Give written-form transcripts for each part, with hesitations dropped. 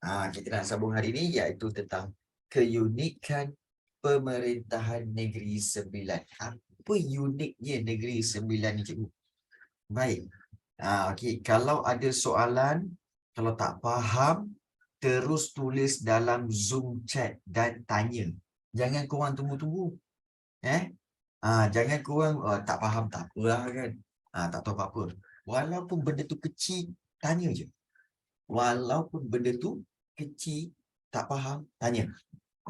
Kita nak sambung hari ini iaitu tentang keunikan pemerintahan Negeri Sembilan. Apa uniknya Negeri Sembilan ni, cikgu? Baik. Okey, kalau ada soalan, kalau tak faham, terus tulis dalam Zoom chat dan tanya. Jangan korang tunggu-tunggu. Jangan korang tak faham tak apalah kan. Tak tahu apa-apa. Walaupun benda tu kecil, tanya je. Walaupun benda tu kecil, tak faham, tanya.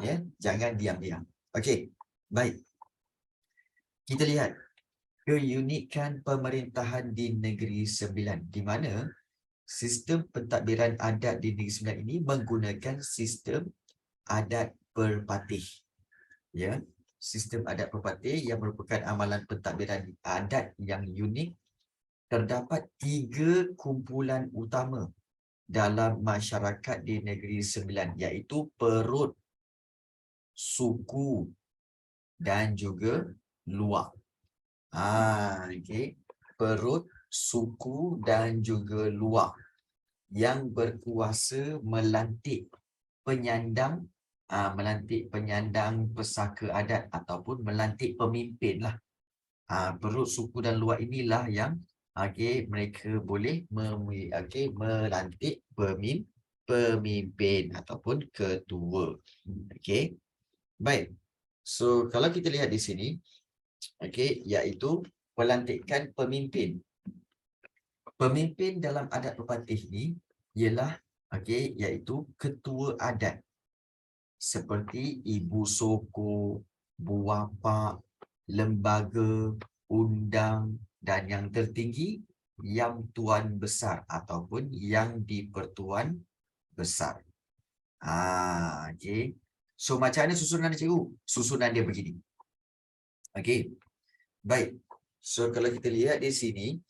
Ya, jangan diam-diam. Okey, baik. Kita lihat keunikan pemerintahan di Negeri Sembilan, di mana sistem pentadbiran adat di Negeri Sembilan ini menggunakan sistem adat berpatih. Ya, sistem adat berpatih yang merupakan amalan pentadbiran adat yang unik. Terdapat 3 kumpulan utama dalam masyarakat di Negeri Sembilan, iaitu perut, suku dan juga luak. Okey. Perut, suku dan juga luak yang berkuasa melantik penyandang pesaka adat ataupun melantik pemimpin lah. Perut, suku dan luak inilah yang mereka boleh melantik pemimpin ataupun ketua. Okey. Baik. So kalau kita lihat di sini, iaitu pelantikan pemimpin. Pemimpin dalam adat berpatih ni ialah iaitu ketua adat. Seperti ibu soko, buapak, lembaga, undang dan yang tertinggi yang tuan besar ataupun yang di-Pertuan Besar. Okey. So macam mana susunan dia, cikgu? Susunan dia begini. Okey. Baik. So kalau kita lihat di sini,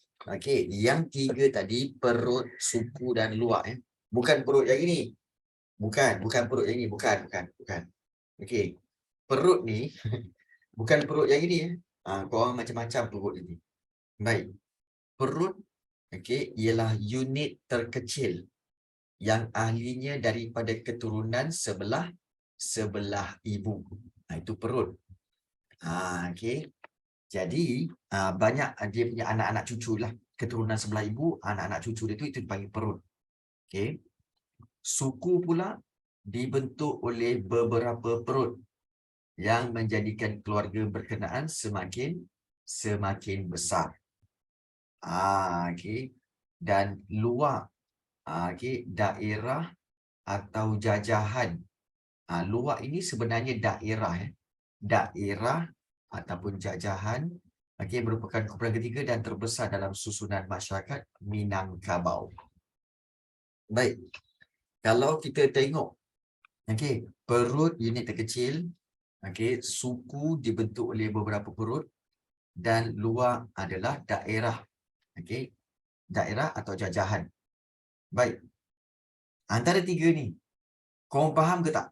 yang 3 tadi, perut, suku dan luak, bukan perut yang ini. Bukan perut yang ini, bukan. Okey. Perut ni bukan perut yang ini, korang macam-macam perut ini. Baik. Perut ialah unit terkecil yang ahlinya daripada keturunan sebelah ibu. Itu perut. Okey. Jadi banyak dia punya anak-anak cucu lah. Keturunan sebelah ibu, anak-anak cucu dia itu dipanggil perut. Okey. Suku pula dibentuk oleh beberapa perut yang menjadikan keluarga berkenaan semakin besar. Okey. Dan luak, daerah atau jajahan. Luak ini sebenarnya daerah. Daerah ataupun jajahan merupakan kumpulan ketiga dan terbesar dalam susunan masyarakat Minangkabau. Baik. Kalau kita tengok perut unit terkecil, suku dibentuk oleh beberapa perut dan luak adalah daerah. Daerah atau jajahan. Baik. Antara 3 ni, korang faham ke tak?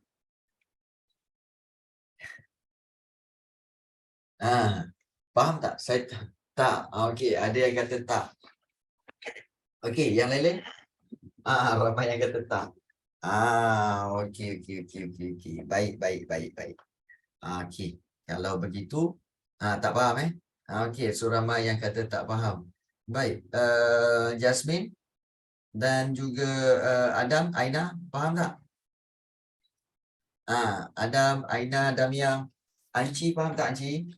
Faham tak? Saya tak. Okey, ada yang kata tak. Okey, yang lain-lain? Ramai yang kata tak. Okey. Baik. Okey. Kalau begitu, tak faham Okey, so ramai yang kata tak faham. Baik, Jasmine dan juga Adam, Aina, faham tak? Adam, Aina, Damia, Anci faham tak, Anci?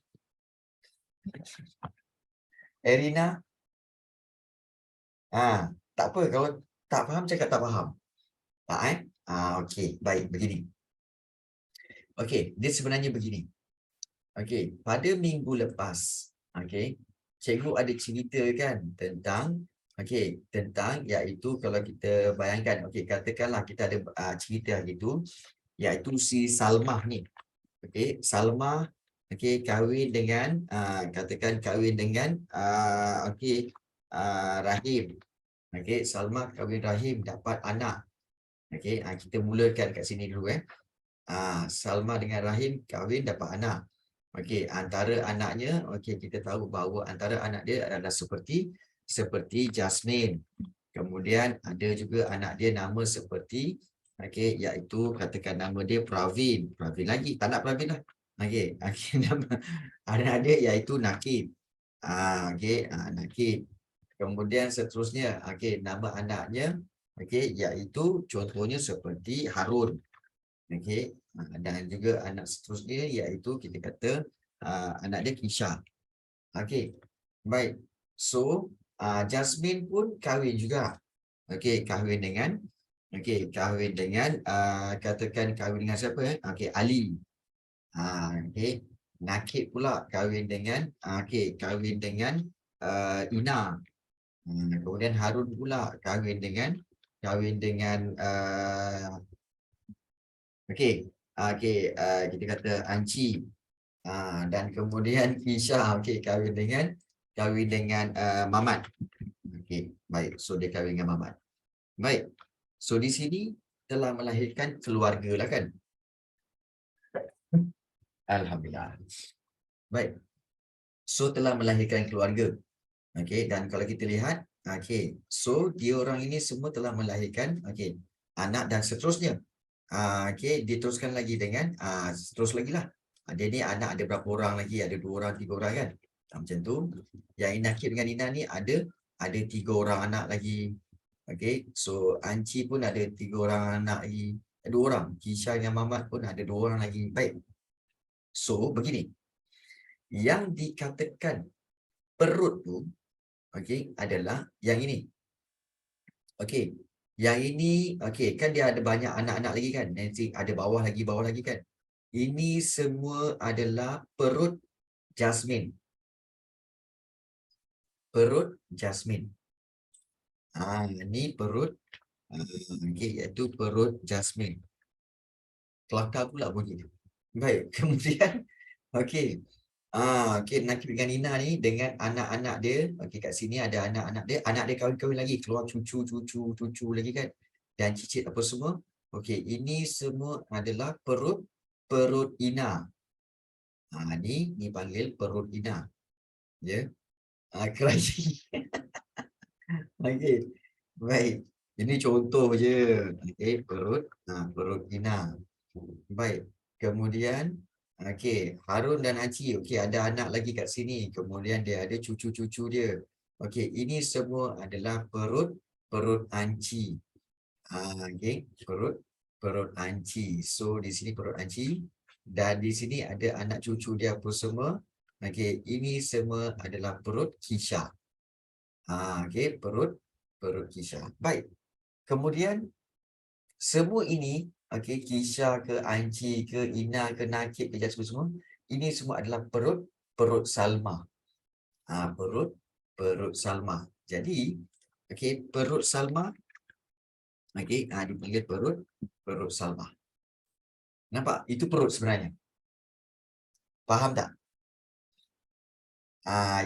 Erina? Tak apa, kalau tak faham cakap tak faham. Tak okey, baik, begini. Okey, dia sebenarnya begini. Okey, pada minggu lepas, cikgu ada cerita kan tentang iaitu kalau kita bayangkan, katakanlah kita ada cerita gitu, iaitu si Salmah ni. Salmah kahwin dengan Rahim. Salmah kahwin Rahim, dapat anak. Kita mulakan kat sini dulu Salmah dengan Rahim kahwin, dapat anak. Antara anaknya, kita tahu bahawa antara anak dia adalah seperti Jasmine. Kemudian ada juga anak dia nama seperti Okey, iaitu katakan nama dia Pravin. Pravin lagi, tak nak Pravin lah. Okey, okey nama anak dia iaitu Nakib. Okey, Nakib. Kemudian seterusnya, okey, nama anaknya, okey, iaitu contohnya seperti Harun. Okey, dan juga anak seterusnya iaitu kita kata anak dia Kisha. Okey, baik. So, Jasmine pun kahwin juga. Okey, kahwin dengan katakan kahwin dengan siapa? Okey, Ali. Okey. Nakib pula kahwin dengan Ina. Kemudian Harun pula kahwin dengan okey. Kita kata Anci. Dan kemudian Kisha kahwin dengan Mamat. Okey, baik. So dia kahwin dengan Mamat. Baik. So di sini telah melahirkan keluarga lah kan? Alhamdulillah. Baik. So telah melahirkan keluarga. Okey, dan kalau kita lihat, okey. So dia orang ini semua telah melahirkan anak dan seterusnya. Okey, diteruskan lagi dengan terus lagi lah. Dia ni anak ada berapa orang lagi? Ada 2 orang, 3 orang kan? Macam tu. Yang Nakib dengan Ina ni ada 3 orang anak lagi. Okey, so Anci pun ada 3 orang anak lagi. 2 orang. Kisha dengan Mamat pun ada 2 orang lagi. Baik. So begini. Yang dikatakan perut tu adalah yang ini. Okey. Yang ini kan dia ada banyak anak-anak lagi kan. Nanti ada bawah lagi kan. Ini semua adalah perut Jasmine. Perut Jasmine. Ini perut iaitu perut Jasmine. Kelakar pula bunyi dia. Baik, kemudian okey. Nakib dengan Nina ni dengan anak-anak dia. Okey, kat sini ada anak-anak dia. Anak dia kahwin-kahwin lagi, keluar cucu lagi kan. Dan cicit apa semua. Okey, ini semua adalah perut Ina. Ni panggil perut Ina. Ya. Kerajaan. Okey. Baik. Ini contoh je. Okey, perut Ina. Baik. Kemudian Harun dan Haji. Okey, ada anak lagi kat sini. Kemudian dia ada cucu-cucu dia. Okey, ini semua adalah perut Anci. Perut Anci. So di sini perut Anci dan di sini ada anak cucu dia apa semua. Okey, ini semua adalah perut Kisha. Perut Kisha. Baik. Kemudian semua ini Kisha ke Anci ke Ina ke Nakib ke Jasmine semua, ini semua adalah perut Salma. Perut Salma. Jadi perut Salma dipanggil perut Salma. Nampak? Itu perut sebenarnya. Faham tak?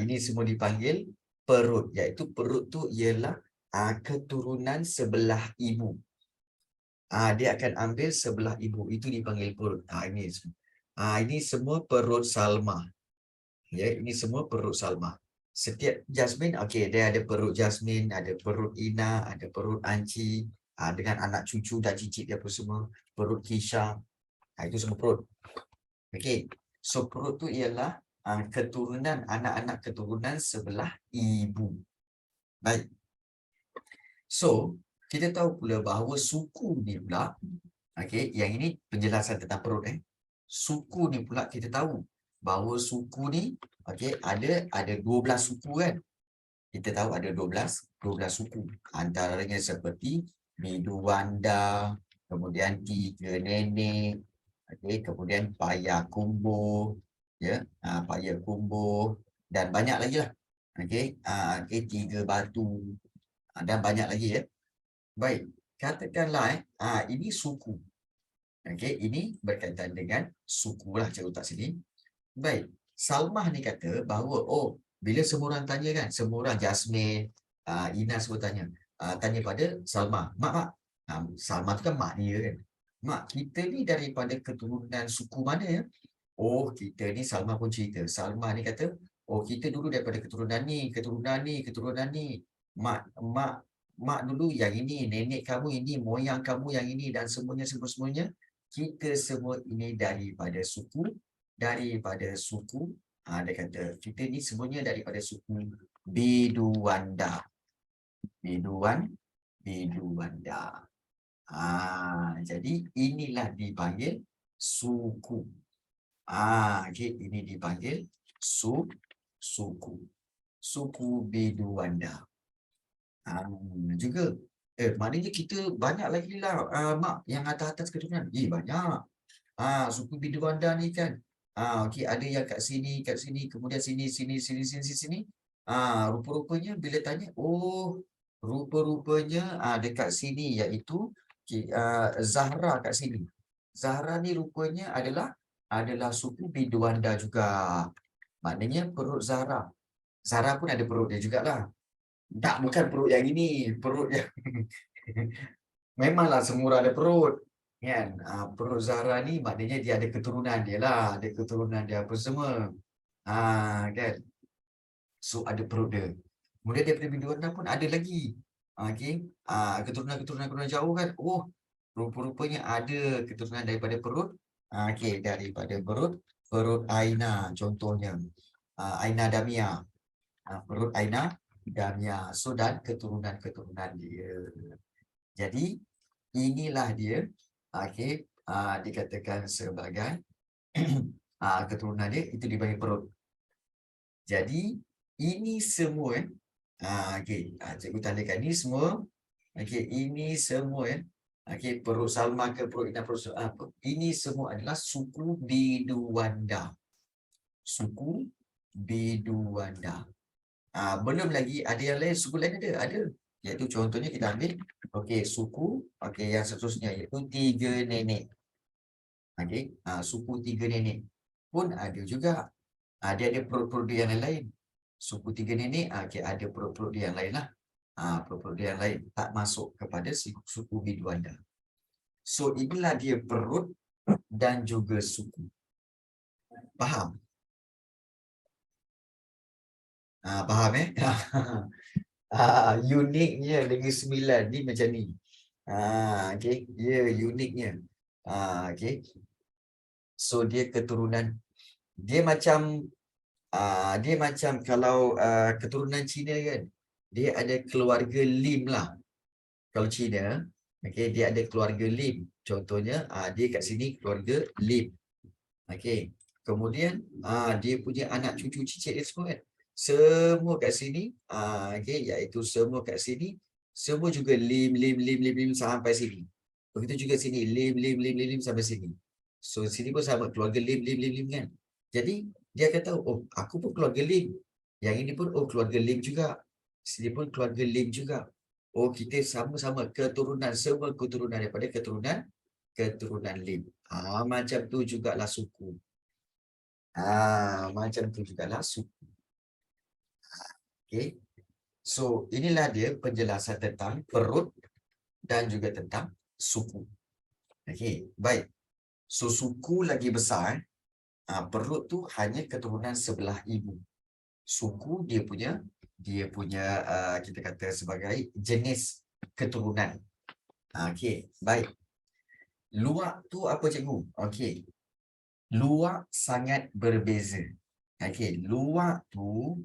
Ini semua dipanggil perut, iaitu perut tu ialah keturunan sebelah ibu. Dia akan ambil sebelah ibu, itu dipanggil perut. Ini semua perut Salma. Ya, ini semua perut Salma. Setiap Jasmine, dia ada perut Jasmine, ada perut Ina, ada perut Anci, dengan anak cucu dan cicit dia apa semua, perut Kisha. Itu semua perut. So perut tu ialah keturunan, anak-anak keturunan sebelah ibu. Baik. So, kita tahu pula bahawa suku ni pula, yang ini penjelasan tentang perut. Suku ni pula kita tahu bahawa suku ni ada 12 suku kan. Kita tahu ada 12 suku. Antaranya seperti Miduwanda, kemudian Tiga Nenek, kemudian Payakumbuh, Payakumbuh dan banyak lagi lah. Tiga Batu dan banyak lagi ya. Baik, katakanlah ini suku. Ini berkaitan dengan suku lah cara letak sini. Baik, Salmah ni kata bahawa bila semua orang tanya kan, semua orang Jasmine, Ina semua tanya pada Salmah, mak, Salmah tu kan mak dia kan. Mak, kita ni daripada keturunan suku mana ya? Kita ni, Salmah pun cerita. Salmah ni kata, kita dulu daripada keturunan ni. Mak mak dulu yang ini, nenek kamu ini, moyang kamu yang ini dan semuanya, kita semua ini daripada suku, dia kata kita ni semuanya daripada suku Biduanda. Biduanda. Jadi inilah dipanggil suku. Okay, ini dipanggil suku. Suku Biduanda. Juga maknanya kita banyak lagi lah mak yang atas-atas keturunan. Banyak. Suku Biduanda ni kan. Okey, ada yang kat sini, kemudian sini. Rupa-rupanya bila tanya, rupa-rupanya dekat sini iaitu Zahra kat sini. Zahra ni rupanya adalah suku Biduanda juga. Maknanya perut Zahra. Zahra pun ada perut dia jugalah. Tak, bukan perut yang ini, perut yang memanglah semua ada perut, kan? Perut Zahra ni maknanya dia ada keturunan dia lah, ada keturunan dia apa semua, kan? So ada perut dia. Kemudian daripada Biduanda pun ada lagi, okay? Keturunan jauh kan? Rupa-rupanya ada keturunan daripada perut, okay, daripada perut Aina contohnya, Aina Damia, perut Aina Damia. So dan keturunan dia. Jadi inilah dia, okay, dikatakan sebagai keturunan dia itu dibagi perut. Jadi ini semua okay, cikgu tandakan ini semua, okay, ini semua okay, perut Salma ke perut Ina, ini semua adalah suku Biduanda. Suku Biduanda. Belum lagi ada yang lain, suku lain ada. Iaitu contohnya kita ambil, okey, suku, okey, yang seterusnya iaitu tiga nenek. Okey, suku tiga nenek pun ada juga. Dia ada perut-perut dia yang lain. Suku tiga nenek, okey, ada perut-perut dia yang lain lah. Perut-perut dia yang lain tak masuk kepada suku Biduanda. So inilah dia perut dan juga suku. Faham? Faham uniknya Negeri Sembilan ni macam ni. Okay, dia uniknya. Okay. So dia keturunan, dia macam kalau keturunan Cina kan, dia ada keluarga Lim lah. Kalau Cina, okay, dia ada keluarga Lim. Contohnya dia kat sini keluarga Lim. Okay. Kemudian dia punya anak cucu cicit dia semua kan, semua kat sini, okay, iaitu semua kat sini, semua juga lim sampai sini. Begitu juga sini, lim sampai sini. So sini pun sama, keluarga lim kan. Jadi dia akan tahu, aku pun keluarga lim. Yang ini pun keluarga lim juga. Sini pun keluarga lim juga. Kita sama-sama keturunan, semua keturunan daripada keturunan lim. Macam tu jugalah suku. Macam tu jugalah suku. Okay. So inilah dia penjelasan tentang perut dan juga tentang suku. Okay, baik. So suku lagi besar, perut tu hanya keturunan sebelah ibu. Suku dia punya kita kata sebagai jenis keturunan. Okay, baik. Luak tu apa cikgu? Okay. Luak sangat berbeza. Okay, luak tu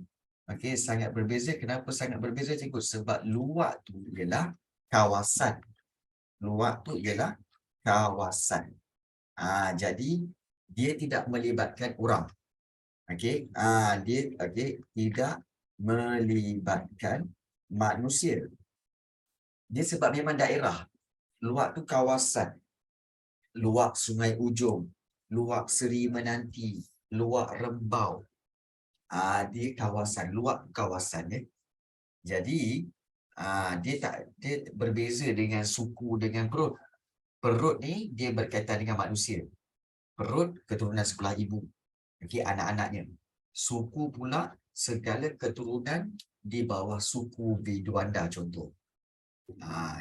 sangat berbeza. Kenapa sangat berbeza cikgu? Sebab luak tu ialah kawasan. Luak tu ialah kawasan. Jadi dia tidak melibatkan orang. Okey, dia tidak melibatkan manusia. Dia sebab memang daerah. Luak tu kawasan. Luak Sungai Ujong, Luak Seri Menanti, Luak Rembau. Dia kawasan, luak kawasan ya. Jadi dia berbeza dengan suku, dengan perut. Perut ni dia berkaitan dengan manusia. Perut keturunan sebelah ibu. Okey, anak-anaknya. Suku pula segala keturunan di bawah suku Biduanda contoh.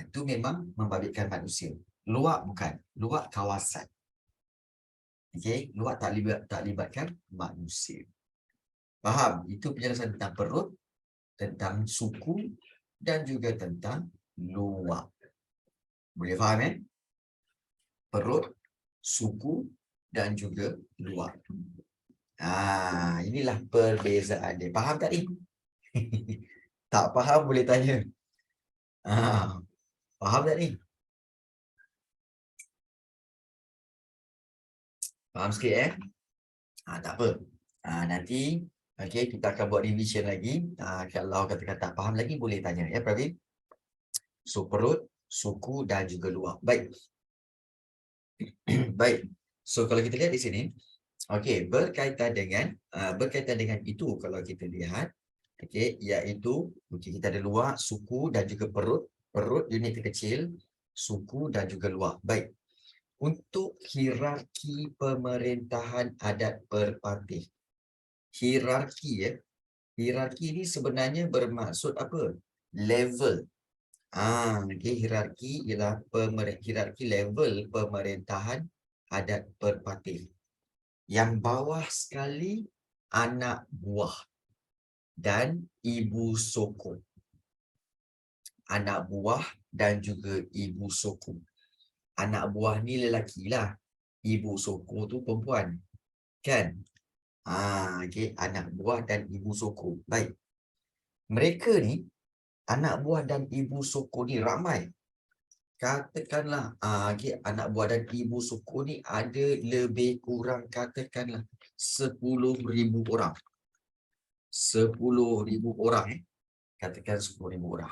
Itu memang membabitkan manusia. Luak bukan, luak kawasan. Okey, luak tak libatkan manusia. Faham? Itu penjelasan tentang perut, tentang suku dan juga tentang luar. Boleh faham perut, suku dan juga luar. Inilah perbezaan dia. Faham tak ni? Tak faham boleh tanya. Faham tak ni? Faham sikit tak apa. Nanti kita akan buat revision lagi. Kalau kata-kata tak faham lagi boleh tanya Pravin. So perut, suku dan juga luar. Baik. Baik. So kalau kita lihat di sini, berkaitan dengan itu kalau kita lihat, iaitu kita ada luar, suku dan juga perut. Perut unit terkecil, suku dan juga luar. Baik. Untuk hierarki pemerintahan adat berpatih. Hierarki hierarki ini sebenarnya bermaksud apa? Level. Hierarki ialah hierarki level pemerintahan adat berpatih. Yang bawah sekali anak buah dan ibu sokong. Anak buah dan juga ibu sokong. Anak buah ni lelaki lah. Ibu sokong tu perempuan. Kan? Anak buah dan ibu sokong. Baik. Mereka ni, anak buah dan ibu sokong ni ramai. Katakanlah, anak buah dan ibu sokong ni ada lebih kurang katakanlah 10,000 orang. 10,000 orang. Katakan 10,000 orang.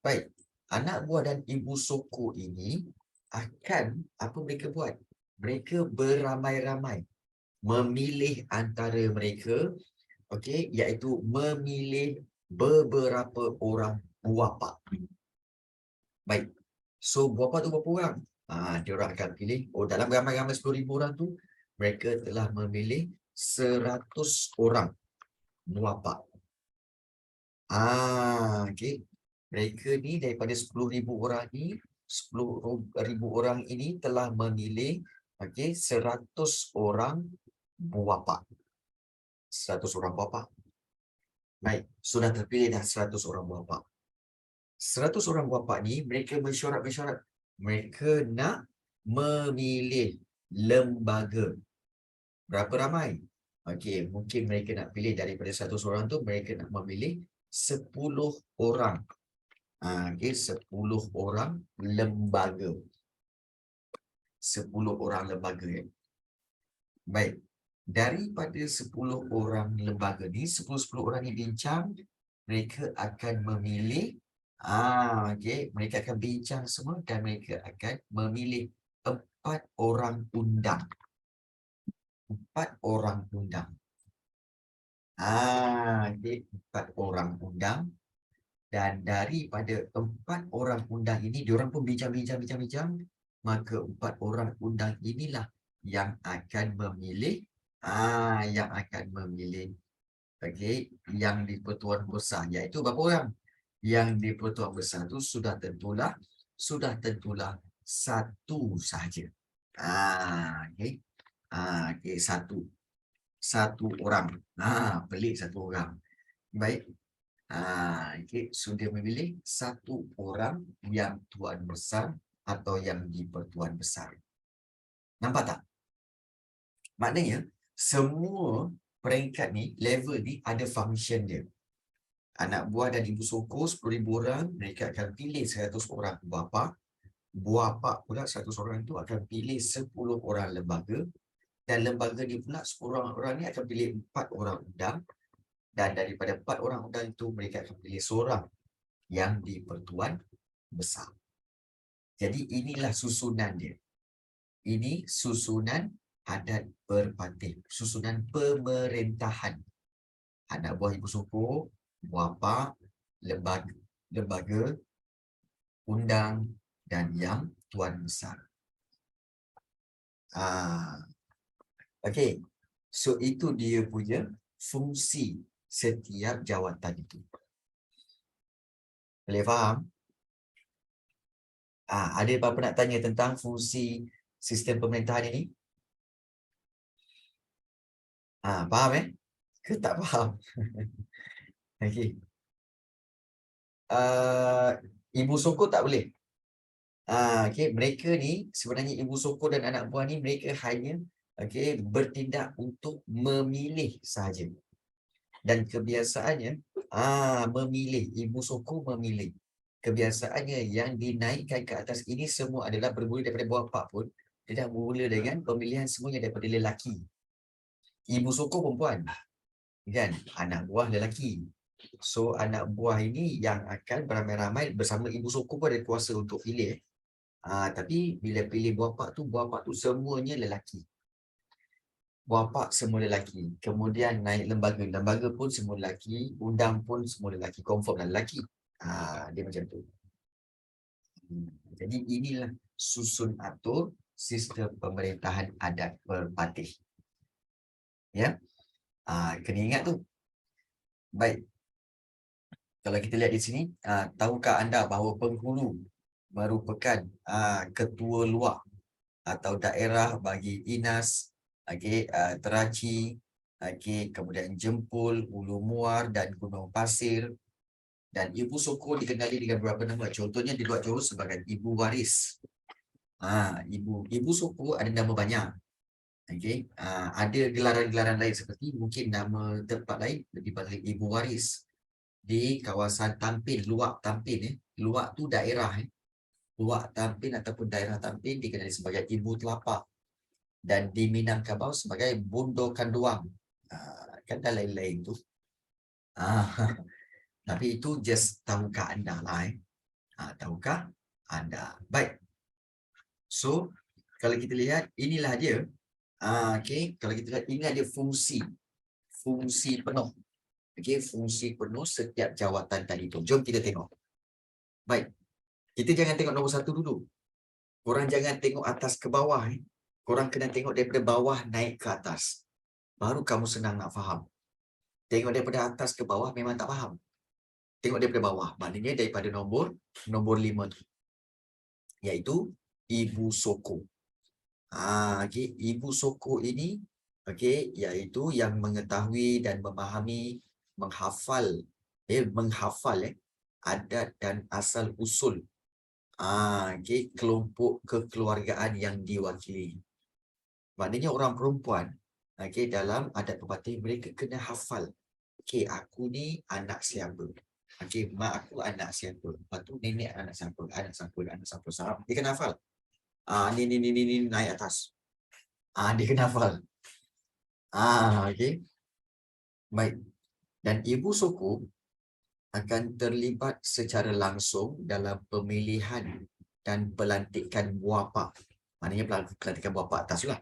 Baik. Anak buah dan ibu sokong ini akan, apa mereka buat? Mereka beramai-ramai. Memilih antara mereka, iaitu memilih beberapa orang buapa. Baik. So, buapa tu berapa orang? Dia orang akan pilih, dalam ramai-ramai 10,000 orang tu, mereka telah memilih 100 orang buapa. Mereka ni daripada 10,000 orang ni, 10,000 orang ini telah memilih 100 orang buapa. 100 orang buapa. Baik, sudah terpilih dah 100 orang buapa. 100 orang buapa ni mereka mesyuarat. Mereka nak memilih lembaga. Berapa ramai? Mungkin mereka nak pilih daripada 100 orang tu, mereka nak memilih 10 orang. 10 orang lembaga. 10 orang lembaga. Baik. Daripada 10 orang lembaga ni, 10 orang ni bincang, mereka akan memilih, mereka akan bincang semua dan mereka akan memilih 4 orang undang. 4 orang undang. 4 orang undang. Dan daripada 4 orang undang ini, diorang pun bincang. Maka 4 orang undang inilah yang akan memilih, yang di Pertuan Besar. Iaitu berapa orang? Yang di Pertuan Besar tu sudah tentulah satu sahaja. Satu orang. Pelik satu orang. Baik. Sudah memilih satu orang yang tuan besar atau yang di Pertuan Besar. Nampak tak? Maknanya, semua peringkat ni, level ni ada function dia. Anak buah dan ibu sokong 10,000 orang, mereka akan pilih 100 orang bapa. Buapa pula 100 orang itu akan pilih 10 orang lembaga. Dan lembaga ni pula 10 orang ni akan pilih 4 orang undang. Dan daripada 4 orang undang itu, mereka akan pilih seorang yang di Pertuan Besar. Jadi inilah susunan dia. Ini susunan adat berpatih. Susunan pemerintahan. Anak buah ibu sokong, buapa, lembaga, undang dan yang tuan besar. So itu dia punya fungsi setiap jawatan itu. Boleh faham? Ada apa-apa nak tanya tentang fungsi sistem pemerintahan ini? Faham Ke tak faham? Okey. ibu sokong tak boleh. Okey, mereka ni sebenarnya ibu sokong dan anak buah ni mereka hanya bertindak untuk memilih sahaja. Dan kebiasaannya memilih, ibu sokong memilih. Kebiasaannya yang dinaikkan ke atas ini semua adalah bermula daripada bapa pun dia dah bermula dengan pemilihan semuanya daripada lelaki. Ibu sokong perempuan, kan? Anak buah lelaki. So anak buah ini yang akan beramai-ramai bersama ibu sokong pun ada kuasa untuk pilih. Tapi bila pilih buah pak tu semuanya lelaki. Buah pak semua lelaki. Kemudian naik lembaga. Lembaga pun semua lelaki. Undang pun semua lelaki. Confirm lah lelaki. Dia macam tu. Jadi inilah susun atur sistem pemerintahan adat berpatih. Ya. Kena ingat tu. Baik. Kalau kita lihat di sini, tahukah anda bahawa penghulu merupakan ketua luar atau daerah bagi Inas, Teraci, kemudian Jempol, Ulu Muar dan Gunung Pasir. Dan ibu sokong dikenali dengan beberapa nama. Contohnya di luar Johor sebagai ibu waris. Ibu sokong ada nama banyak. Ada gelaran-gelaran lain seperti mungkin nama tempat lain lebih panggil ibu waris. Di kawasan Tampin, Luak Tampin. Luak tu daerah. Luak Tampin ataupun daerah Tampin dikenali sebagai ibu telapak. Dan di Minangkabau sebagai Bundo Kanduang. Kan dah lain-lain tu. Tapi itu just tahukah anda lah. Tahukah anda? Baik. So, kalau kita lihat, inilah dia. Kalau kita lihat, ini ada fungsi. Fungsi penuh. Fungsi penuh setiap jawatan tadi tu. Jom kita tengok. Baik. Kita jangan tengok nombor 1 dulu. Korang jangan tengok atas ke bawah. Korang kena tengok daripada bawah naik ke atas. Baru kamu senang nak faham. Tengok daripada atas ke bawah memang tak faham. Tengok daripada bawah. Maknanya daripada nombor 5 tu. Iaitu ibu sokong. Ibu sokong ini iaitu yang mengetahui dan memahami, menghafal adat dan asal usul kelompok kekeluargaan yang diwakili. Maknanya orang perempuan dalam adat berpatih mereka kena hafal. Aku ni anak siapa? Mak aku anak siapa? Lepas tu nenek anak siapa? Anak siapa? Dia kena hafal. Ni naik atas. Dia kena hafal. Baik. Dan ibu sokong akan terlibat secara langsung dalam pemilihan dan pelantikan buah pak. Maknanya pelantikan buah pak atas lah.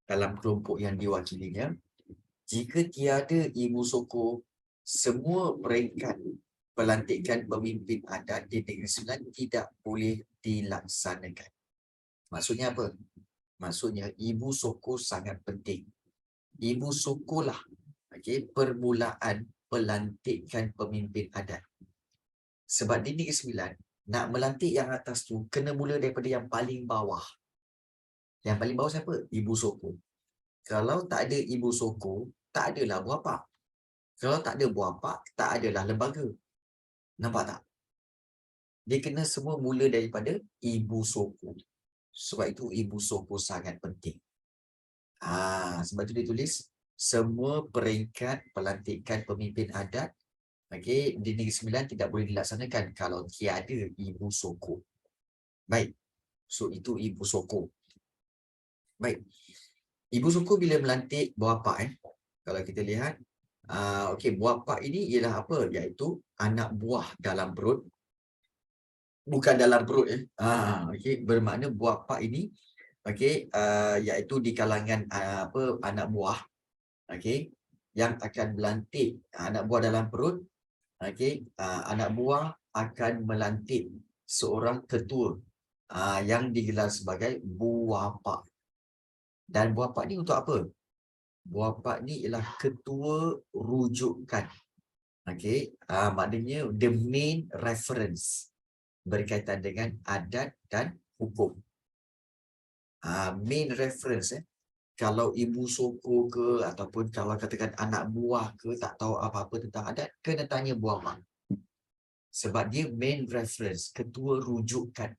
Dalam kelompok yang diwakilinya. Jika tiada ibu sokong, semua peringkat pelantikan pemimpin adat di Negeri Sembilan tidak boleh dilaksanakan. Maksudnya apa? Maksudnya ibu sokong sangat penting. Ibu sokonglah permulaan pelantikan pemimpin adat. Sebab di Negeri Sembilan, nak melantik yang atas tu, kena mula daripada yang paling bawah. Yang paling bawah siapa? Ibu sokong. Kalau tak ada ibu sokong, tak adalah buah pak. Kalau tak ada buah pak, tak adalah lembaga. Nampak tak? Dia kena semua mula daripada ibu sokong. Sebab itu ibu sokong sangat penting. Sebab itu dia tulis semua peringkat pelantikan pemimpin adat di Negeri Sembilan tidak boleh dilaksanakan kalau tiada ibu sokong. Baik. So itu ibu sokong. Baik. Ibu sokong bila melantik buah pak kalau kita lihat buah pak ini ialah apa? Iaitu anak buah dalam perut. Bukan dalam perut bermakna buah pak ini iaitu di kalangan anak buah yang akan melantik anak buah dalam perut. Anak buah akan melantik seorang ketua yang digelar sebagai buah pak. Dan buah pak ni untuk apa? Buah pak ni ialah ketua rujukan. Maknanya the main reference berkaitan dengan adat dan hukum. Main reference kalau ibu sokong ke ataupun kalau katakan anak buah ke tak tahu apa-apa tentang adat, kena tanya buah pak. Sebab dia main reference, ketua rujukan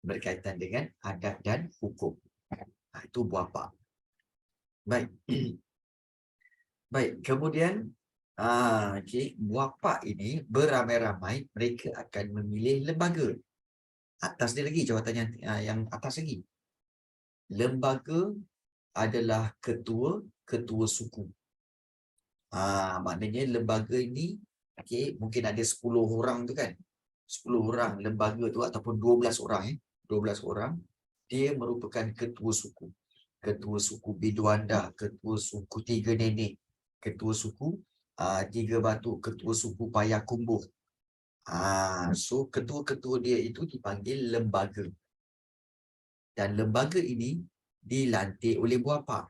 berkaitan dengan adat dan hukum. Itu buapa. Baik. Baik, kemudian okey, buapa ini beramai-ramai mereka akan memilih lembaga. Atas dia lagi jawatannya yang atas lagi. Lembaga adalah ketua suku. Maknanya lembaga ini okey, mungkin ada 10 orang tu kan. 10 orang lembaga tu ataupun 12 orang 12 orang dia merupakan ketua suku. Ketua suku Biduanda, ketua suku Tiga Nenek, ketua suku Tiga Batu, ketua suku Payakumbuh. So ketua-ketua dia itu dipanggil lembaga. Dan lembaga ini dilantik oleh buapa.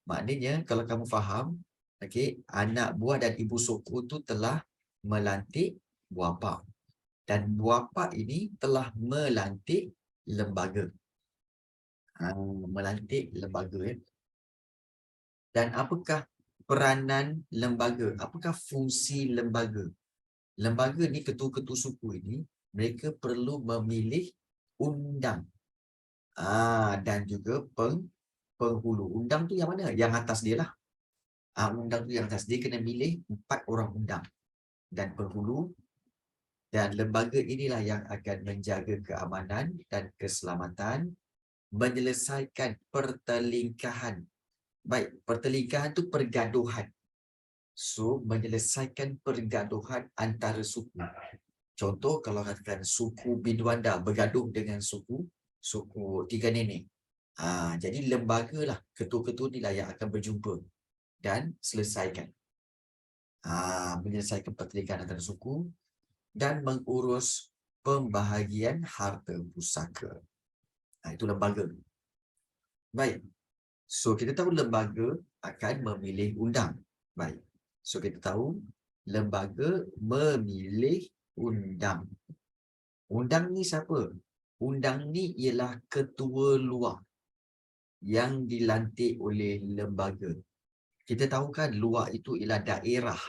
Maknanya kalau kamu faham, okey, anak buah dan ibu suku tu telah melantik buapa. Dan buapa ini telah melantik lembaga. Melantik lembaga. Dan apakah peranan lembaga? Apakah fungsi lembaga? Lembaga ni, ketua-ketua suku ini, mereka perlu memilih undang. Dan juga penghulu. Undang tu yang mana? Yang atas dia lah. Undang tu yang atas. Dia kena milih 4 orang undang. Dan penghulu. Dan lembaga inilah yang akan menjaga keamanan dan keselamatan, menyelesaikan pertelingkahan. Baik, pertelingkahan tu pergaduhan. So, menyelesaikan pergaduhan antara suku. Contoh, kalau katakan suku Biduanda bergaduh dengan suku Tiga Nenek. Jadi lembaga lah, ketua-ketua ni lah yang akan berjumpa dan selesaikan. Menyelesaikan pertelingkahan antara suku dan mengurus pembahagian harta pusaka. Itu lembaga. Baik. So, kita tahu lembaga akan memilih undang. Baik. So, kita tahu lembaga memilih undang. Undang ni siapa? Undang ni ialah ketua luar yang dilantik oleh lembaga. Kita tahu kan luar itu ialah daerah.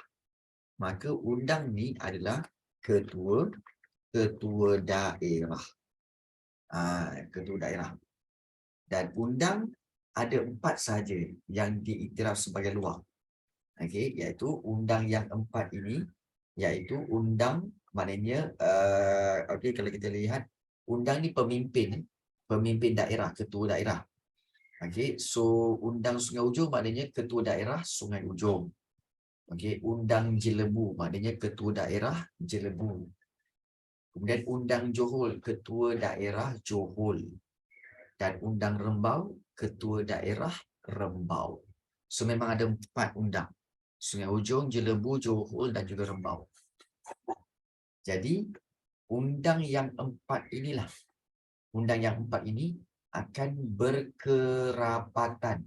Maka undang ni adalah ketua daerah. Ketua daerah. Dan undang ada 4 sahaja yang diiktiraf sebagai luar. Okey, iaitu undang yang 4 ini, iaitu undang, maknanya okey, kalau kita lihat undang ni pemimpin daerah, ketua daerah. Okey, so undang Sungai Ujong maknanya ketua daerah Sungai Ujong. Okey, undang Jelebu maknanya ketua daerah Jelebu. Kemudian undang Johor, ketua daerah Johor. Dan undang Rembau, ketua daerah Rembau. So memang ada 4 undang. Sungai Ujong, Jelebu, Johor dan juga Rembau. Jadi undang yang 4 inilah, undang yang 4 ini akan berkerapatan.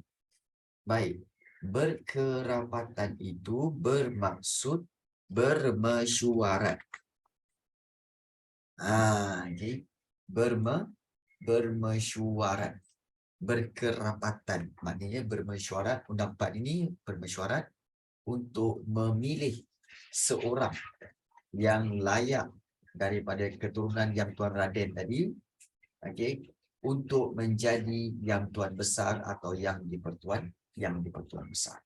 Baik, berkerapatan itu bermaksud bermesyuarat. Okay. Bermesyuarat. Berkerapatan. Maknanya bermesyuarat. Undang 4 ini bermesyuarat untuk memilih seorang yang layak daripada keturunan Yang Tuan Raden tadi, okay, untuk menjadi Yang Tuan Besar atau Yang di-Pertuan Besar.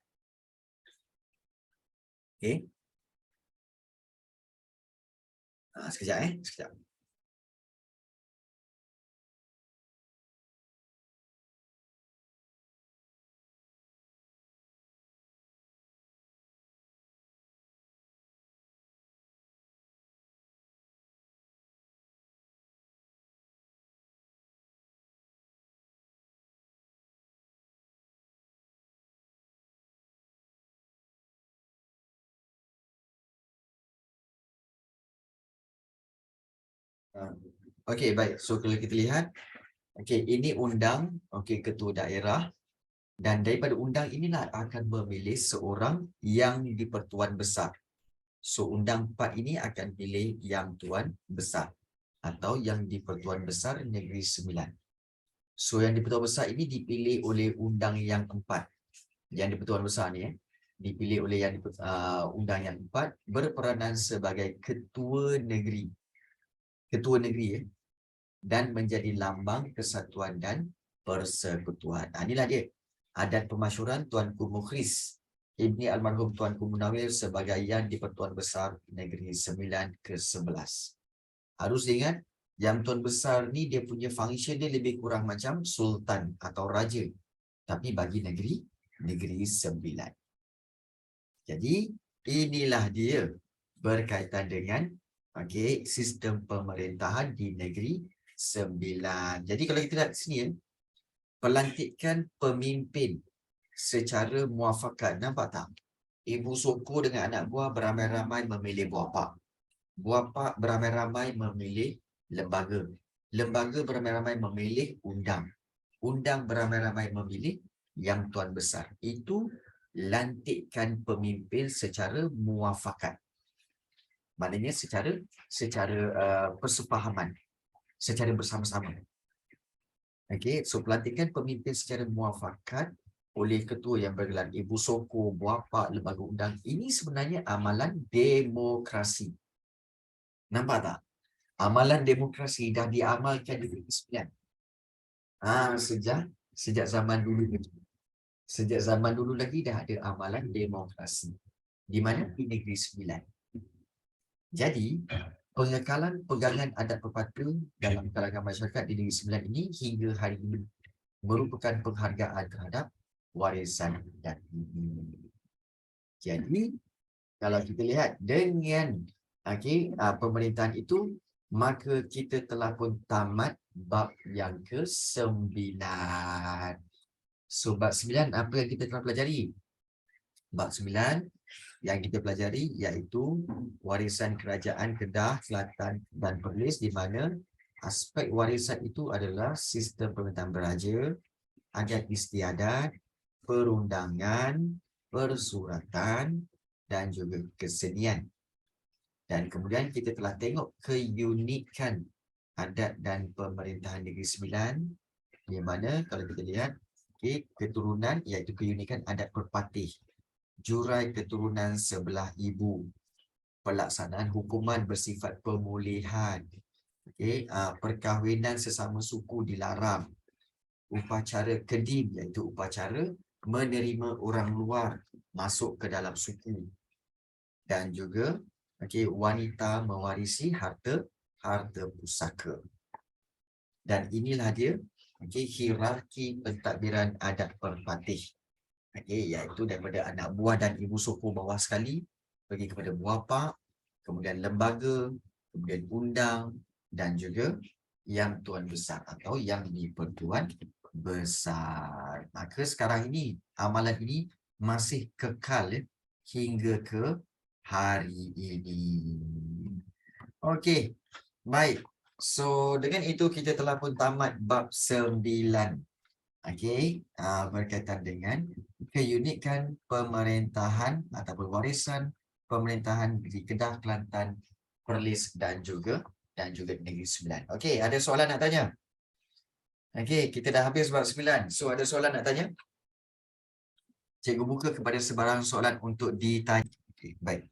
Okay. Sekejap sekejap. Okey, baik. So kalau kita lihat, okey, ini undang, okey, ketua daerah, dan daripada undang inilah akan memilih seorang yang di-Pertuan Besar. So undang 4 ini akan pilih Yang Tuan Besar atau yang di-Pertuan Besar Negeri Sembilan. So yang di-Pertuan Besar ini dipilih oleh undang yang 4. Yang di-Pertuan Besar ni dipilih oleh undang yang 4 berperanan sebagai ketua negeri dan menjadi lambang kesatuan dan persekutuan. Inilah dia adat pemasyuran Tuanku Mukhlis Ibni almarhum Tuanku Munawir sebagai Yang di-Pertuan Besar Negeri Sembilan ke-11. Harus diingat, Yang Tuan Besar ni dia punya function dia lebih kurang macam sultan atau raja. Tapi bagi negeri Sembilan. Jadi inilah dia berkaitan dengan sistem pemerintahan di negeri Sembilan. Jadi kalau kita lihat sini, pelantikan pemimpin secara muafakat. Nampak tak? Ibu Soko dengan anak buah beramai-ramai memilih buah pak. Buah pak beramai-ramai memilih lembaga. Lembaga beramai-ramai memilih undang. Undang beramai-ramai memilih Yang Tuan Besar. Itu lantikan pemimpin secara muafakat. Maknanya secara persefahaman, secara bersama-sama. Okey, so pelantikan pemimpin secara muafakat oleh ketua yang bergelar Ibu Soko, Buah Pak, Lembaga Undang. Ini sebenarnya amalan demokrasi. Nampak tak? Amalan demokrasi dah diamalkan di Negeri Sembilan. Sejak zaman dulu lagi. Sejak zaman dulu lagi dah ada amalan demokrasi. Di mana? Di Negeri Sembilan. Jadi, pengekalan pegangan adat pepatah dalam kalangan masyarakat di Negeri Sembilan ini hingga hari ini merupakan penghargaan terhadap warisan adat ini. Jadi, kalau kita lihat dengan pemerintahan itu, maka kita telah pun tamat bab yang ke-9. So, bab 9 apa yang kita telah pelajari? Bab 9 yang kita pelajari iaitu warisan kerajaan Kedah, Kelantan dan Perlis, di mana aspek warisan itu adalah sistem pemerintahan beraja, adat istiadat, perundangan, persuratan dan juga kesenian. Dan kemudian kita telah tengok keunikan adat dan pemerintahan Negeri Sembilan, di mana kalau kita lihat keturunan iaitu keunikan adat perpatih, jurai keturunan sebelah ibu, pelaksanaan hukuman bersifat pemulihan, perkahwinan sesama suku dilarang, upacara kedim iaitu upacara menerima orang luar masuk ke dalam suku, dan juga wanita mewarisi harta pusaka. Dan inilah dia hierarki pentadbiran adat perpatih. Iaitu daripada anak buah dan ibu suku bawah sekali pergi kepada buah pak, kemudian lembaga, kemudian undang dan juga Yang Tuan Besar atau Yang di-Pertuan Besar. Maka sekarang ini amalan ini masih kekal hingga ke hari ini. Okey, baik. So dengan itu kita telah pun tamat bab 9. Berkaitan dengan keunikan pemerintahan ataupun warisan pemerintahan di Kedah, Kelantan, Perlis dan juga Negeri Sembilan. Okey, ada soalan nak tanya? Okey, kita dah habis bab 9. So ada soalan nak tanya? Cikgu buka kepada sebarang soalan untuk ditanya. Okey, baik.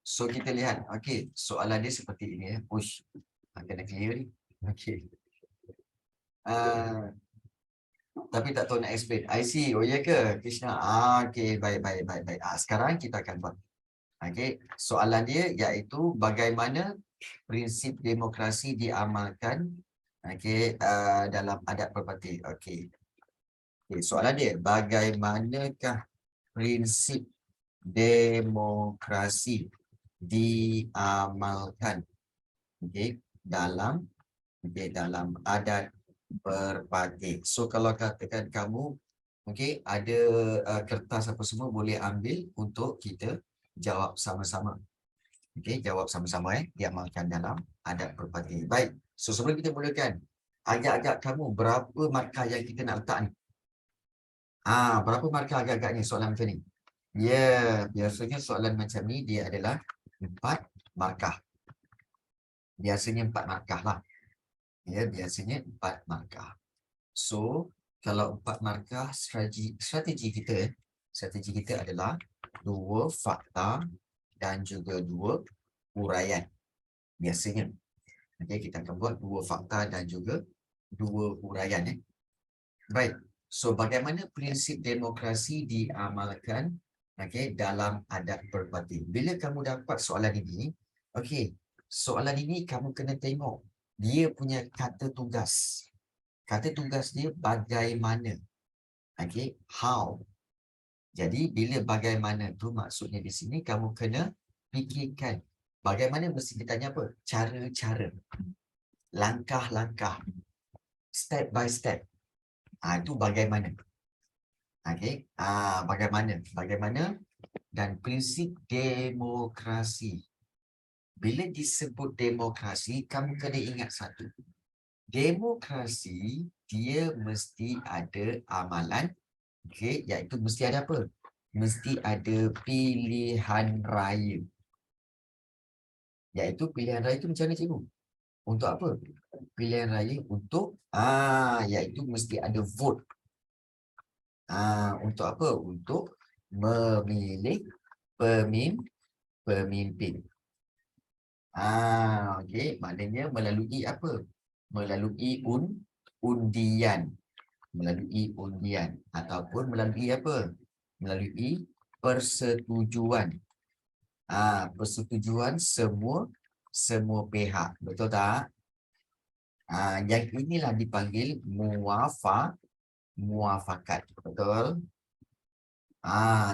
So kita lihat. Okey, soalan dia seperti ini. Push. Kena clear ni. Okey. Tapi tak tahu nak explain. I see. Oh ya ke, Krishna? Okey, baik. Sekarang kita akan buat. Okey, soalan dia iaitu bagaimana prinsip demokrasi diamalkan dalam adat perpatih. Okey, soalan dia, bagaimanakah prinsip demokrasi diamalkan dalam adat perpatih. So kalau katakan kamu ada kertas apa semua, boleh ambil untuk kita jawab sama-sama. Jawab sama-sama diamalkan dalam adat perpatih. Baik. So sebelum kita mulakan, agak-agak kamu berapa markah yang kita nak letak ni? Berapa markah agak-agak ni soalan macam ni? Ya, biasanya soalan macam ni dia adalah 4 markah. Biasanya 4 markah lah. Ya, biasanya 4 markah. So, kalau 4 markah, strategi kita adalah dua fakta dan juga dua huraian. Biasanya. Okay, kita akan buat dua fakta dan juga dua huraian. Baik. So, bagaimana prinsip demokrasi diamalkan dalam adat berparti? Bila kamu dapat soalan ini, soalan ini kamu kena tengok dia punya kata tugas. Kata tugas dia bagaimana. How. Jadi, bila bagaimana tu maksudnya di sini, kamu kena fikirkan bagaimana mesti ditanya apa? Cara-cara. Langkah-langkah. Step by step. Itu bagaimana. Bagaimana dan prinsip demokrasi. Bila disebut demokrasi, kamu kena ingat satu. Demokrasi, dia mesti ada amalan, iaitu mesti ada apa? Mesti ada pilihan raya. Iaitu pilihan raya itu macam mana, cikgu? Untuk apa? Pilihan raya untuk, iaitu mesti ada vote. Untuk apa? Untuk memilih pemimpin. Maknanya melalui apa? Melalui undian. Melalui undian. Ataupun melalui apa? Melalui persetujuan. Persetujuan semua pihak. Betul tak? Yang inilah dipanggil muafakat. Betul?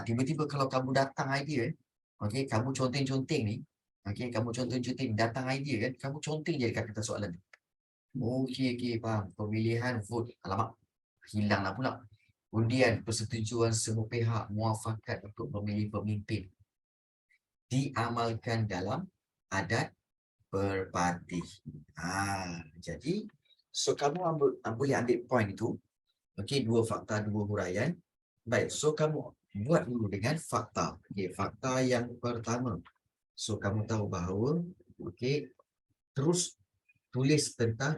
Tiba-tiba kalau kamu datang idea, kamu conteng-conteng ni, kamu conteng-conteng datang idea kan, kamu conteng je dekat kata soalan. Okey, faham. Pemilihan vote. Alamak, hilanglah pula. Undian, persetujuan semua pihak, muafakat untuk memilih pemimpin. Diamalkan dalam adat berparti. Jadi, so kamu boleh ambil point itu. Dua fakta, dua huraian. Baik, so kamu buat dulu dengan fakta. Fakta yang pertama. So, kamu tahu bahawa, terus tulis tentang,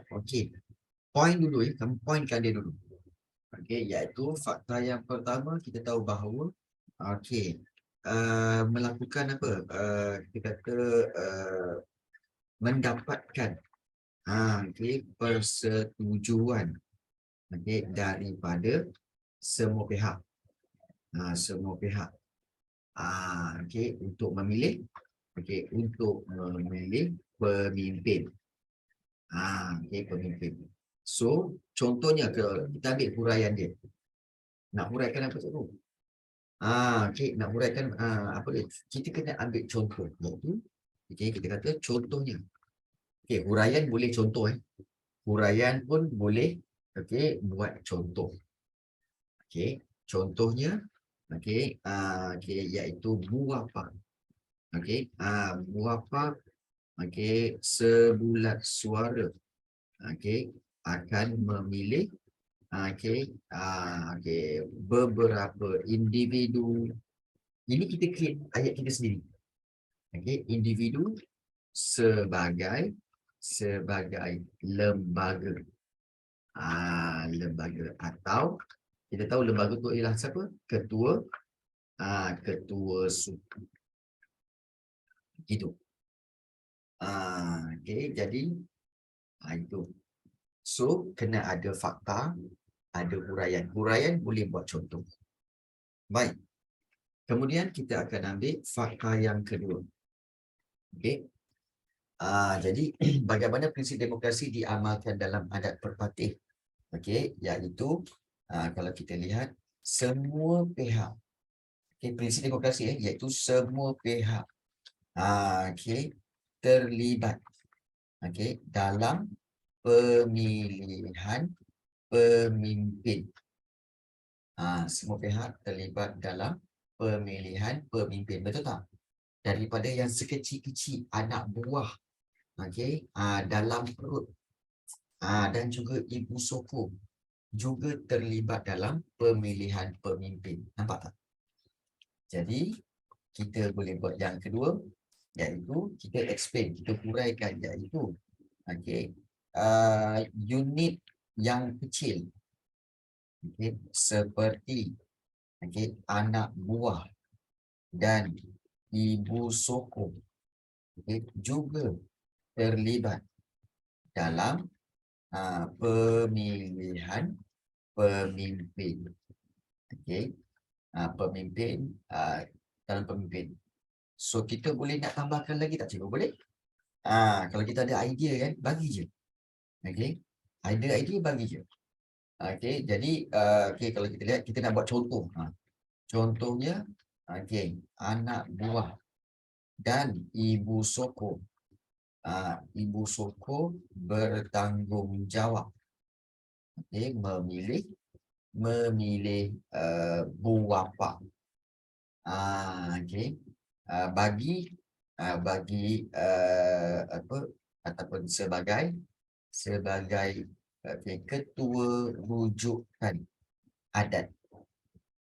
point dulu kamu pointkan dia dulu. Iaitu fakta yang pertama, kita tahu bahawa, melakukan apa? Kita kata, mendapatkan, persetujuan, daripada semua pihak. Semua pihak. Untuk memilih, pemimpin. Pemimpin. So, contohnya kita ambil huraian dia. Nak huraikan apa cikgu? Nak huraikan apa dia? Kita kena ambil contoh. Iaitu, kita kata contohnya. Huraian boleh contoh. Huraian pun boleh buat contoh. Contohnya, iaitu muafak. Muafak, sebulat suara akan memilih beberapa individu. Ini kita create ayat kita sendiri. Individu sebagai lembaga. Lembaga, atau kita tahu lembaga tu ialah siapa? Ketua suku. Gitu. Jadi itu. So, kena ada fakta, ada huraian. Huraian boleh buat contoh. Baik. Kemudian kita akan ambil fakta yang kedua. Jadi, bagaimana prinsip demokrasi diamalkan dalam adat berparti? Iaitu, kalau kita lihat, semua pihak. Prinsip demokrasi iaitu semua pihak terlibat dalam pemilihan pemimpin. Semua pihak terlibat dalam pemilihan pemimpin. Betul tak? Daripada yang sekecil-kecil anak buah dalam perut dan juga ibu sokong juga terlibat dalam pemilihan pemimpin. Nampak tak? Jadi, kita boleh buat yang kedua, iaitu kita explain, kita huraikan, iaitu unit yang kecil seperti anak buah dan ibu sokong, juga terlibat dalam pemilihan pemimpin. Pemimpin dalam pemimpin. So kita boleh nak tambahkan lagi tak cikgu? Boleh? Kalau kita ada idea kan, bagi je. Ada idea bagi je. Jadi kalau kita lihat, kita nak buat contoh. Contohnya, anak buah dan ibu sokong. Ibu sokong bertanggungjawab memilih buapa. Bagi apa ataupun sebagai ketua rujukan adat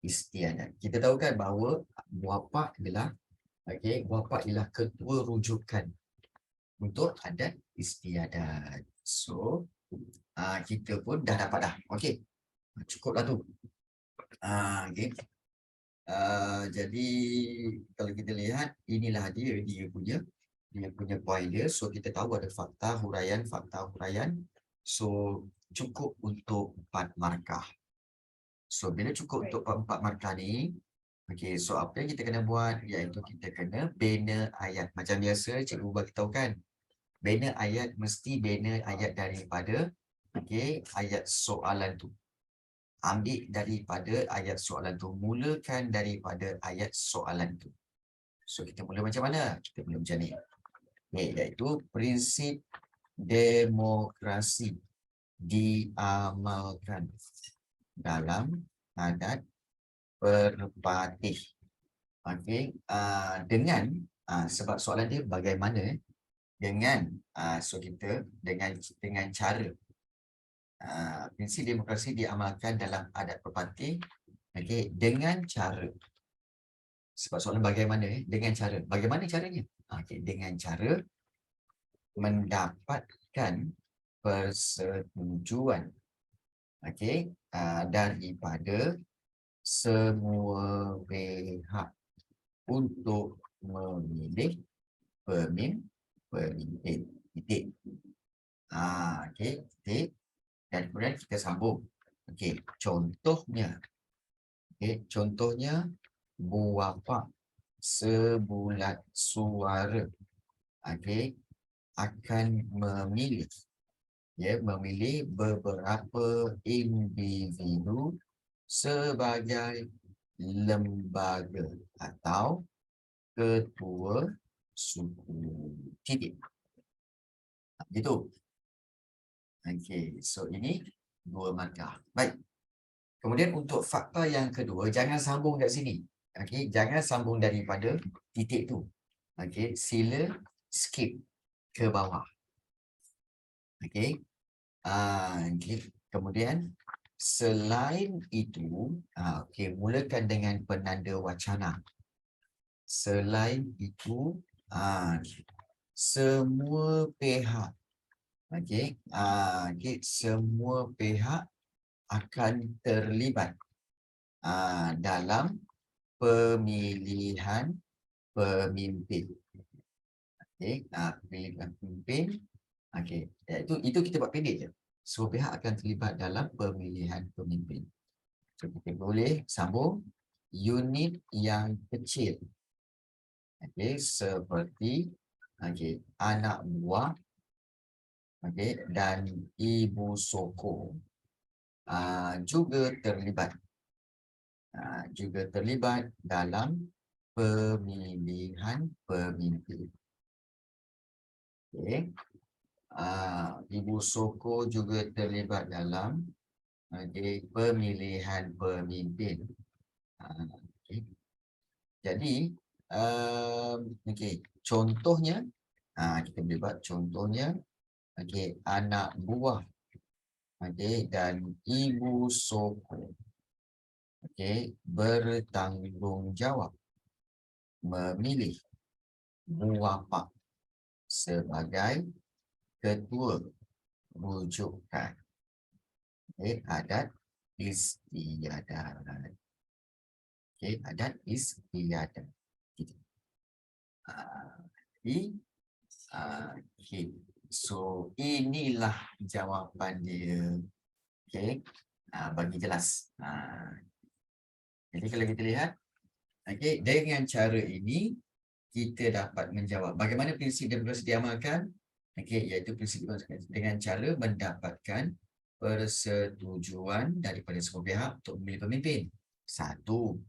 istiadat. Kita tahu kan bahawa buapa adalah ketua rujukan untuk adat istiadat. So kita pun dah dapat dah. Okey. Cukuplah tu. Jadi kalau kita lihat, inilah dia punya point dia. So kita tahu ada fakta huraian. So cukup untuk 4 markah. So bila cukup untuk 4 markah ni, so apa yang kita kena buat, iaitu kita kena bina ayat. Macam biasa cikgu bagi tahu kan, bina ayat mesti bina ayat daripada ayat soalan tu. Ambil daripada ayat soalan tu, mulakan daripada ayat soalan tu. So kita mula macam mana? Kita mula macam ni. Iaitu prinsip demokrasi diamalkan dalam adat perpatih. Dengan sebab soalan dia bagaimana dengan so kita dengan cara prinsip demokrasi diamalkan dalam adat perpatih dengan cara. Sebab soalan bagaimana dengan cara. Bagaimana caranya? Dengan cara mendapatkan persetujuan daripada semua pihak untuk memilih pemimpin. Dan kemudian kita sambung. Contohnya buapa sebulat suara akan memilih beberapa individu sebagai lembaga atau ketua suku. Titik. Gitu. So ini 2 markah. Baik. Kemudian untuk fakta yang kedua, jangan sambung kat sini. Jangan sambung daripada titik tu. Sila skip ke bawah. Kemudian selain itu, mulakan dengan penanda wacana. Selain itu, semua pihak semua pihak akan terlibat dalam pemilihan pemimpin. Pemilihan pemimpin. Itu kita buat pendek je. Semua pihak akan terlibat dalam pemilihan pemimpin. So, kita boleh sambung unit yang kecil. Seperti anak buah dan ibu sokong juga terlibat dalam pemilihan pemimpin. Ibu sokong juga terlibat dalam pemilihan pemimpin. Jadi contohnya kita boleh buat contohnya anak buah dan ibu sokong bertanggungjawab memilih buapa sebagai ketua rujukan adat istiadat. Adat istiadat. Jadi, okay. So, inilah jawapan dia. Okay. Bagi jelas. Jadi, kalau kita lihat, okay, dengan cara ini, kita dapat menjawab bagaimana prinsip demokrasi diamalkan. Okay, iaitu prinsip demokrasi dengan cara mendapatkan persetujuan daripada semua pihak untuk memilih pemimpin. Satu,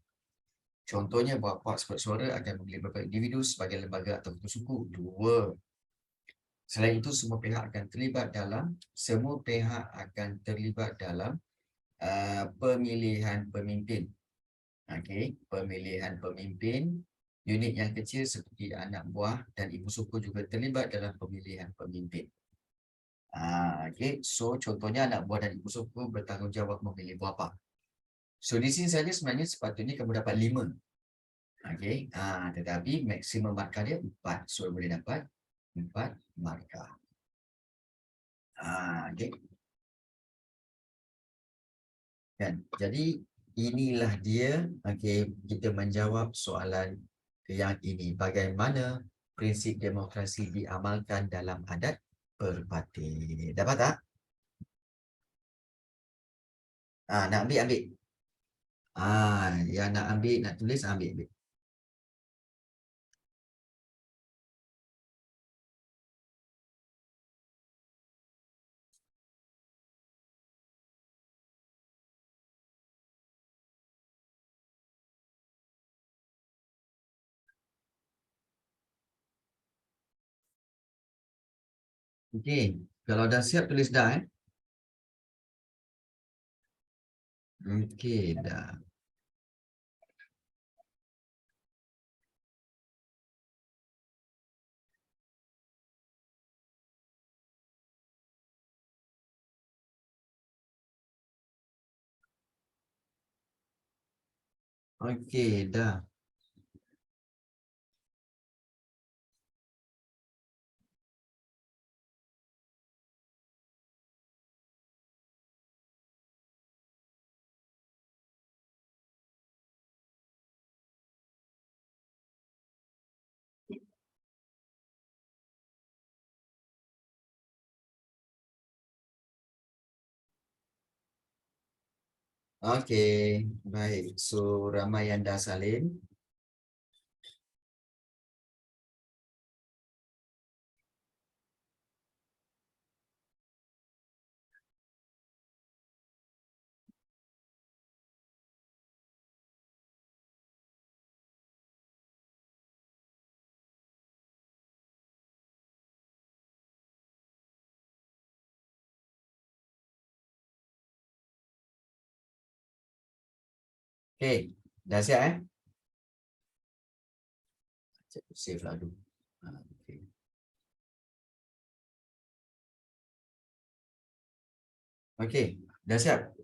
contohnya bahawa puak seperti suara akan memilih beberapa individu sebagai lembaga atau suku. Dua, selain itu semua pihak akan terlibat dalam pemilihan pemimpin. Okey, pemilihan pemimpin. Unit yang kecil seperti anak buah dan ibu suku juga terlibat dalam pemilihan pemimpin. Okey, so contohnya anak buah dan ibu suku bertanggungjawab memilih bapa. So di sini saja sebenarnya sepatutnya kamu dapat 5. Okey, tetapi maksimum markah dia 4. So boleh dapat 4 markah. Okey. Kan? Jadi inilah dia, okey, kita menjawab soalan yang ini. Bagaimana prinsip demokrasi diamalkan dalam adat perpati. Dapat tak? Nak ambil, ambil. Yang nak ambil, nak tulis, ambil, ambil. Okey, kalau dah siap tulis dah eh. Okey, dah. Okey, dah. Okey, baik. So, ramai yang dah salin. Okey, dah siap eh? Save lah dulu. Okey. Okey, dah siap?